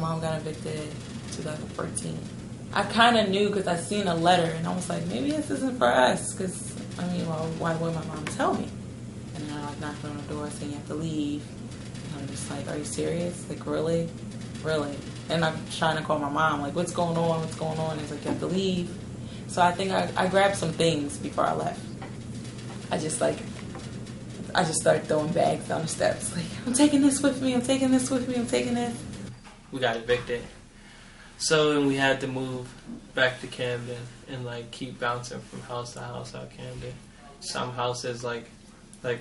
mom got evicted in 2014. I kind of knew because I seen a letter, and I was like, maybe this isn't for us. Because, I mean, well, why would my mom tell me? And then I like knocked on the door saying you have to leave. And I'm just like, are you serious? Like, really? Really? And I'm trying to call my mom, like, what's going on? What's going on? He's like, you have to leave. So I think I grabbed some things before I left. I just started throwing bags down the steps. Like, I'm taking this with me. I'm taking this with me. I'm taking this. We got evicted. So then we had to move back to Camden and like keep bouncing from house to house out Camden. Some houses like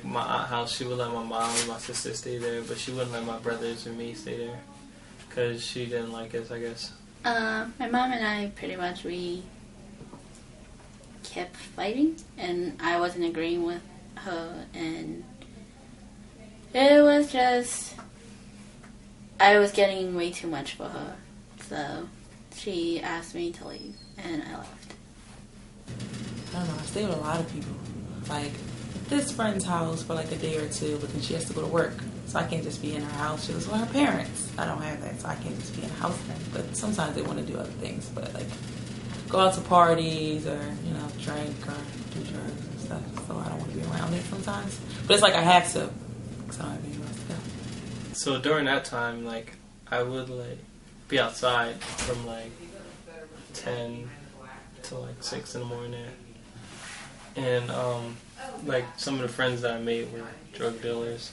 my aunt's house, she would let my mom and my sister stay there, but she wouldn't let my brothers and me stay there because she didn't like us, I guess. My mom and I we kept fighting, and I wasn't agreeing with her, and it was just, I was getting way too much for her. So she asked me to leave, and I left. I don't know, I stay with a lot of people. Like, this friend's house for like a day or two, but then she has to go to work. So I can't just be in her house. She lives with her parents. I don't have that, so I can't just be in the house then. But sometimes they want to do other things, but like go out to parties or, you know, drink or do drugs and stuff. So I don't want to be around it sometimes. But it's like I have to, because I don't have anywhere else to go. So during that time, like, I would like be outside from like 10 to like 6 in the morning. And like some of the friends that I made were drug dealers.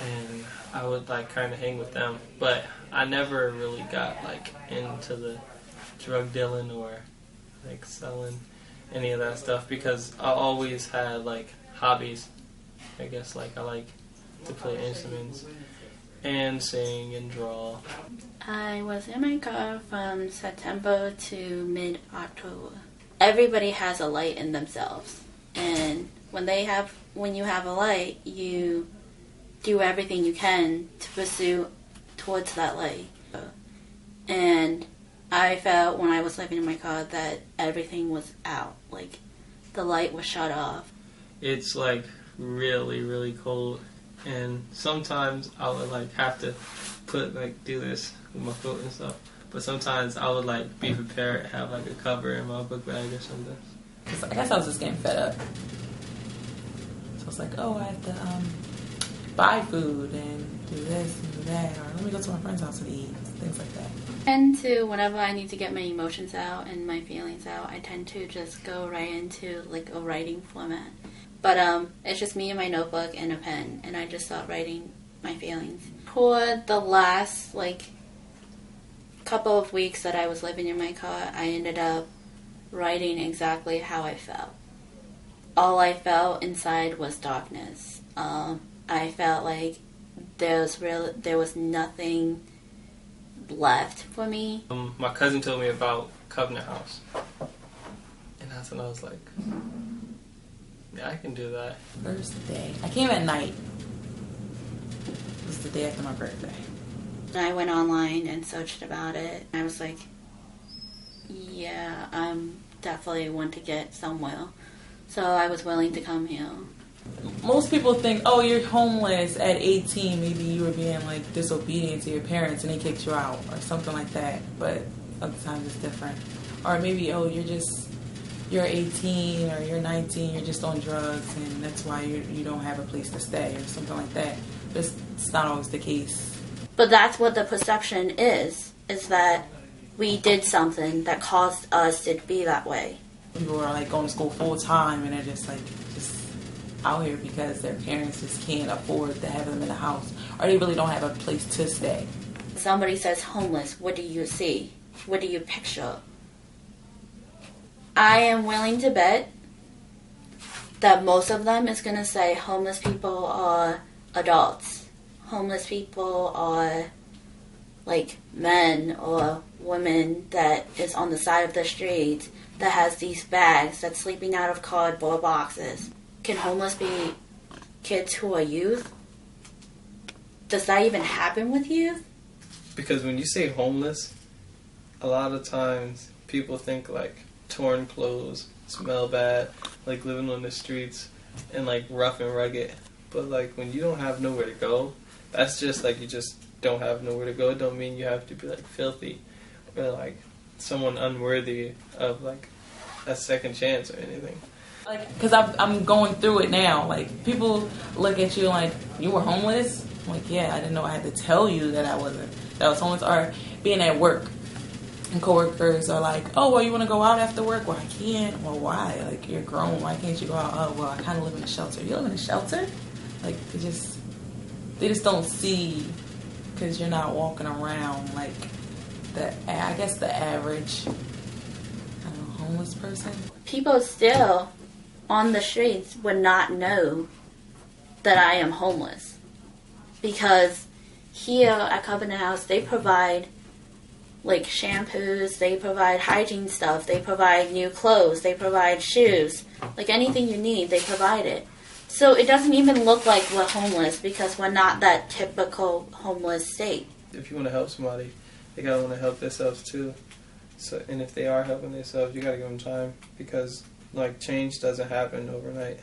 And I would like kind of hang with them. But I never really got like into the drug dealing or like selling any of that stuff because I always had like hobbies. I guess like I like to play instruments and sing and draw. I was in my car from September to mid-October. Everybody has a light in themselves, and when you have a light, you do everything you can to pursue towards that light. And I felt when I was living in my car that everything was out, like the light was shut off. It's like really, really cold, and sometimes I would like have to do this with my foot and stuff. But sometimes I would like be prepared, have like a cover in my book bag or something. I guess I was just getting fed up. So I was like, oh, I have to buy food and do this and do that, or let me go to my friend's house and eat, things like that. And whenever I need to get my emotions out and my feelings out, I tend to just go right into like a writing format. But it's just me and my notebook and a pen, and I just start writing my feelings. For the last like couple of weeks that I was living in my car, I ended up writing exactly how I felt. All I felt inside was darkness. I felt like there was nothing left for me. My cousin told me about Covenant House, and that's when I was like, yeah, I can do that. First day, I came at night. It was the day after my birthday. I went online and searched about it. I was like, yeah, I'm definitely want to get somewhere. So I was willing to come here. Most people think, oh, you're homeless at 18. Maybe you were being like disobedient to your parents and they kicked you out or something like that. But other times it's different. Or maybe, oh, you're 18 or you're 19, you're just on drugs and that's why you don't have a place to stay or something like that. But it's not always the case. But that's what the perception is that we did something that caused us to be that way. People are like going to school full time and they're just out here because their parents just can't afford to have them in the house, or they really don't have a place to stay. Somebody says homeless, what do you see? What do you picture? I am willing to bet that most of them is going to say homeless people are adults. Homeless people are like men or women that is on the side of the street that has these bags that's sleeping out of cardboard boxes. Can homeless be kids who are youth? Does that even happen with youth? Because when you say homeless, a lot of times people think like torn clothes, smell bad, like living on the streets, and like rough and rugged. But like when you don't have nowhere to go, that's just like you just don't have nowhere to go. It don't mean you have to be like filthy or like someone unworthy of like a second chance or anything. Like, because I'm going through it now. Like, people look at you like, you were homeless? I'm like, yeah, I didn't know I had to tell you that I wasn't. That I was homeless. Or being at work, and coworkers are like, oh, well, you want to go out after work? Well, I can't. Well, why? Like, you're grown. Why can't you go out? Oh, well, I kind of live in a shelter. You live in a shelter? Like, they just don't see, because you're not walking around like I guess the average, I don't know, homeless person. People still on the streets would not know that I am homeless, because here at Covenant House they provide like shampoos, they provide hygiene stuff, they provide new clothes, they provide shoes, like anything you need they provide it. So it doesn't even look like we're homeless, because we're not that typical homeless state. If you want to help somebody, they gotta want to help themselves too. So, and if they are helping themselves, you gotta give them time, because like change doesn't happen overnight.